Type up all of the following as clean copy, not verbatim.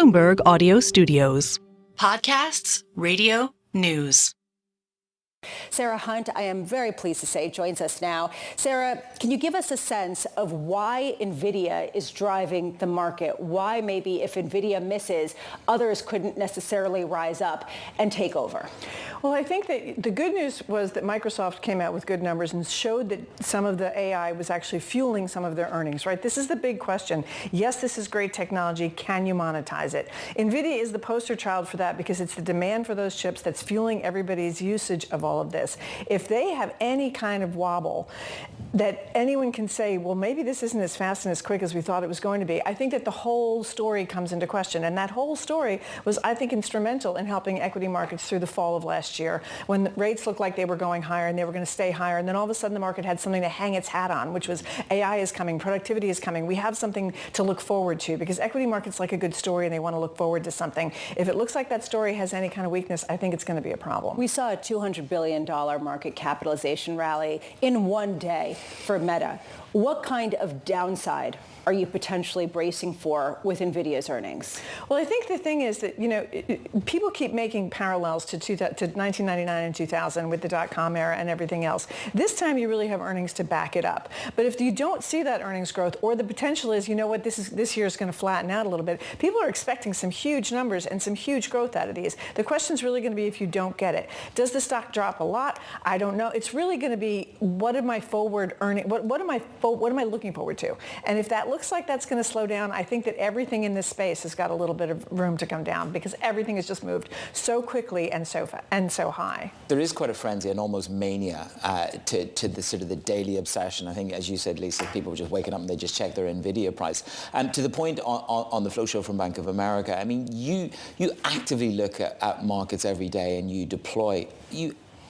Bloomberg Audio Studios. Podcasts, radio, news. Sarah Hunt, I am very pleased to say, joins us now. Sarah, can you give us a sense of why Nvidia is driving the market? Why maybe if Nvidia misses, others couldn't necessarily rise up and take over? Well, I think that the good news was that Microsoft came out with good numbers and showed that some of the AI was actually fueling some of their earnings, right? This is the big question. Yes, this is great technology. Can you monetize it? Nvidia is the poster child for that because it's the demand for those chips that's fueling everybody's usage of all of this. If they have any kind of wobble that anyone can say, well, maybe this isn't as fast and as quick as we thought it was going to be, I think that the whole story comes into question. And that whole story was, I think, instrumental in helping equity markets through the fall of last year when rates looked like they were going higher and they were going to stay higher. And then all of a sudden the market had something to hang its hat on, which was AI is coming, productivity is coming. We have something to look forward to because equity markets like a good story and they want to look forward to something. If it looks like that story has any kind of weakness, I think it's going to be a problem. We saw a $200 billion market capitalization rally in one day for Meta. What kind of downside are you potentially bracing for with Nvidia's earnings? Well, I think the thing is that, people keep making parallels to 1999 and 2000 with the dot-com era and everything else. This time you really have earnings to back it up. But if you don't see that earnings growth, or the potential is, this year is going to flatten out a little bit, people are expecting some huge numbers and some huge growth out of these. The question is really going to be if you don't get it. Does the stock drop a lot? I don't know. It's really going to be what am I forward earning? What am I looking forward to? And if that looks like that's going to slow down, I think that everything in this space has got a little bit of room to come down because everything has just moved so quickly and so high. There is quite a frenzy and almost mania to the sort of the daily obsession. I think, as you said, Lisa, people were just waking up and they just check their Nvidia price. And to the point on the Flow Show from Bank of America, I mean, you actively look at markets every day and you deploy.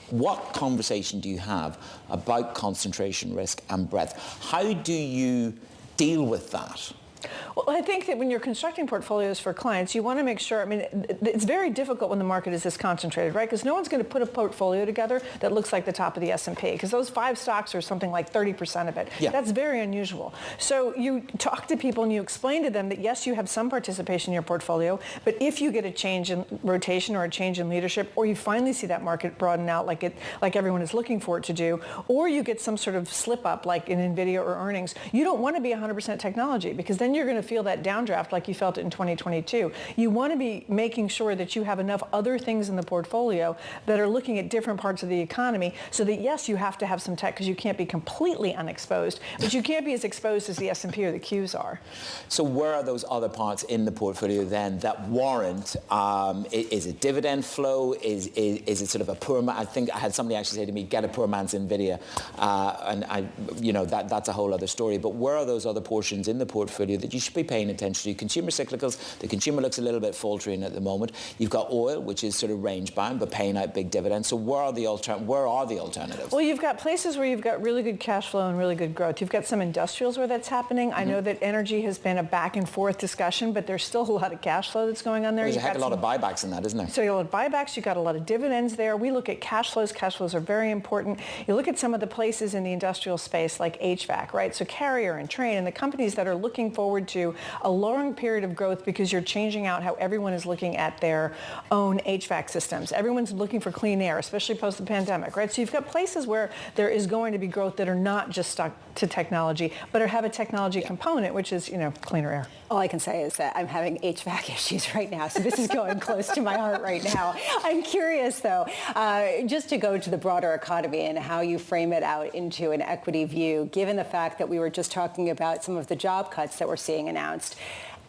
What conversation do you have about concentration risk and breadth? How do you deal with that? Well, I think that when you're constructing portfolios for clients, you want to make sure, it's very difficult when the market is this concentrated, right? Because no one's going to put a portfolio together that looks like the top of the S&P, because those 5 stocks are something like 30% of it. Yeah. That's very unusual. So you talk to people and you explain to them that, yes, you have some participation in your portfolio, but if you get a change in rotation or a change in leadership, or you finally see that market broaden out like everyone is looking for it to do, or you get some sort of slip up like in Nvidia or earnings, you don't want to be 100% technology, because then you're going to feel that downdraft like you felt it in 2022. You want to be making sure that you have enough other things in the portfolio that are looking at different parts of the economy so that, yes, you have to have some tech because you can't be completely unexposed, but you can't be as exposed as the S&P or the Qs are. So where are those other parts in the portfolio then that warrant, is it dividend flow? Is it sort of a poor man? I think I had somebody actually say to me, get a poor man's Nvidia. That's a whole other story. But where are those other portions in the portfolio that you should be paying attention to? Consumer cyclicals, the consumer looks a little bit faltering at the moment. You've got oil, which is sort of range bound, but paying out big dividends. So where are the alternatives? Well, you've got places where you've got really good cash flow and really good growth. You've got some industrials where that's happening. I know that energy has been a back and forth discussion, but there's still a lot of cash flow that's going on there. There's a heck of a lot of buybacks in that, isn't there? So you got a lot of buybacks, you've got a lot of dividends there. We look at cash flows. Cash flows are very important. You look at some of the places in the industrial space like HVAC, right? So Carrier and Trane and the companies that are looking forward to a long period of growth because you're changing out how everyone is looking at their own HVAC systems. Everyone's looking for clean air, especially post the pandemic, right? So you've got places where there is going to be growth that are not just stuck to technology, but have a technology component, which is, cleaner air. All I can say is that I'm having HVAC issues right now, so this is going close to my heart right now. I'm curious, though, just to go to the broader economy and how you frame it out into an equity view, given the fact that we were just talking about some of the job cuts that we're seeing announced.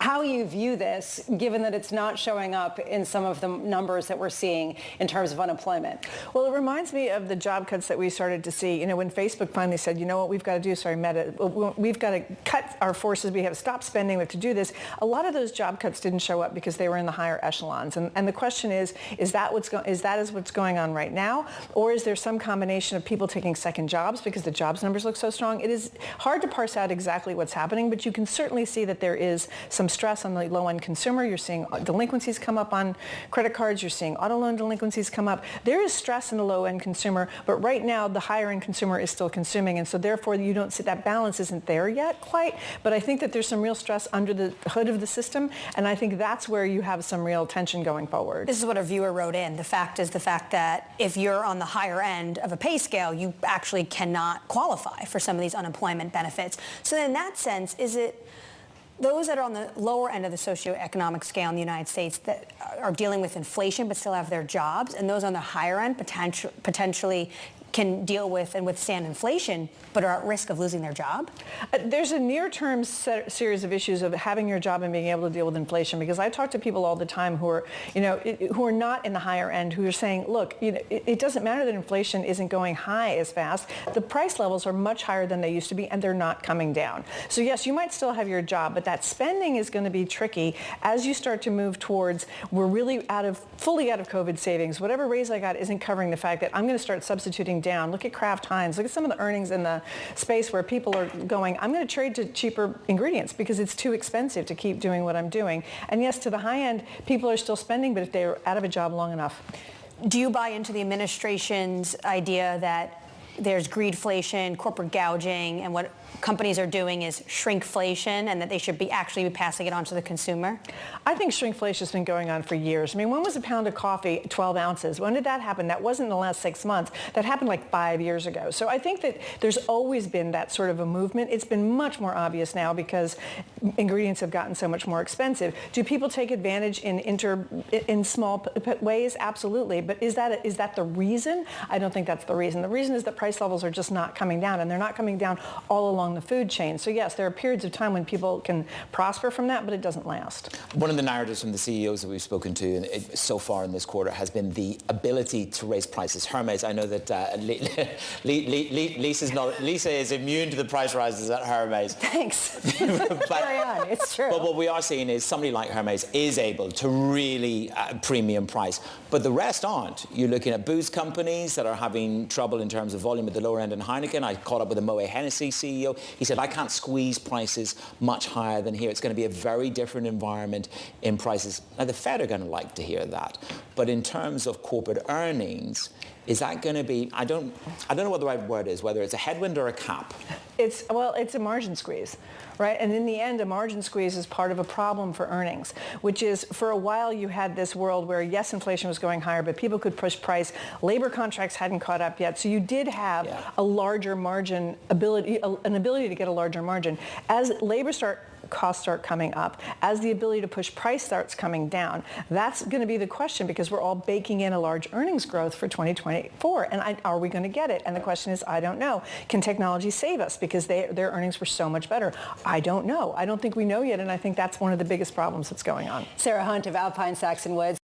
How you view this, given that it's not showing up in some of the numbers that we're seeing in terms of unemployment? Well, it reminds me of the job cuts that we started to see, when Facebook finally said, what we've got to do, Meta, we've got to cut our forces, we have to stop spending, we have to do this. A lot of those job cuts didn't show up because they were in the higher echelons. And the question is that what's going on right now? Or is there some combination of people taking second jobs because the jobs numbers look so strong? It is hard to parse out exactly what's happening, but you can certainly see that there is some stress on the low-end consumer. You're seeing delinquencies come up on credit cards. You're seeing auto loan delinquencies come up. There is stress in the low-end consumer, but right now the higher-end consumer is still consuming, and so therefore you don't see that balance isn't there yet quite. But I think that there's some real stress under the hood of the system, and I think that's where you have some real tension going forward. This is what a viewer wrote in. The fact that if you're on the higher end of a pay scale, you actually cannot qualify for some of these unemployment benefits. So in that sense, is it those that are on the lower end of the socioeconomic scale in the United States that are dealing with inflation but still have their jobs, and those on the higher end potentially can deal with and withstand inflation but are at risk of losing their job? There's a near-term series of issues of having your job and being able to deal with inflation, because I talk to people all the time who are, who are not in the higher end, who are saying, look, it doesn't matter that inflation isn't going high as fast. The price levels are much higher than they used to be, and they're not coming down. So yes, you might still have your job, but that spending is going to be tricky as you start to move towards, we're really fully out of COVID savings. Whatever raise I got isn't covering the fact that I'm going to start substituting down. Look at Kraft Heinz. Look at some of the earnings in the space where people are going, I'm going to trade to cheaper ingredients because it's too expensive to keep doing what I'm doing. And yes, to the high end, people are still spending, but if they're out of a job long enough. Do you buy into the administration's idea that there's greedflation, corporate gouging, and what companies are doing is shrinkflation, and that they should actually be passing it on to the consumer? I think shrinkflation has been going on for years. I mean, when was a pound of coffee 12 ounces? When did that happen? That wasn't in the last 6 months. That happened like 5 years ago. So I think that there's always been that sort of a movement. It's been much more obvious now because ingredients have gotten so much more expensive. Do people take advantage in small ways? Absolutely. But is that the reason? I don't think that's the reason. The reason is that price levels are just not coming down, and they're not coming down all along the food chain. So yes, there are periods of time when people can prosper from that, but it doesn't last. One of the narratives from the CEOs that we've spoken to so far in this quarter has been the ability to raise prices. Hermes, I know that Lisa is immune to the price rises at Hermes. Thanks. Carry on. It's true. But what we are seeing is somebody like Hermes is able to really premium price, but the rest aren't. You're looking at booze companies that are having trouble in terms of volume at the lower end, and Heineken. I caught up with the Moët Hennessy CEO. He said, I can't squeeze prices much higher than here. It's going to be a very different environment in prices. Now, the Fed are going to like to hear that. But in terms of corporate earnings, is that going to be, I don't know what the right word is, whether it's a headwind or a cap. It's a margin squeeze, right? And in the end, a margin squeeze is part of a problem for earnings, which is for a while you had this world where, yes, inflation was going higher, but people could push price. Labor contracts hadn't caught up yet. So you did have a larger margin ability, an ability to get a larger margin. As costs start coming up, as the ability to push price starts coming down, that's going to be the question, because we're all baking in a large earnings growth for 2024. And are we going to get it? And the question is, I don't know. Can technology save us? Because their earnings were so much better. I don't know. I don't think we know yet. And I think that's one of the biggest problems that's going on. Sarah Hunt of Alpine Saxon Woods.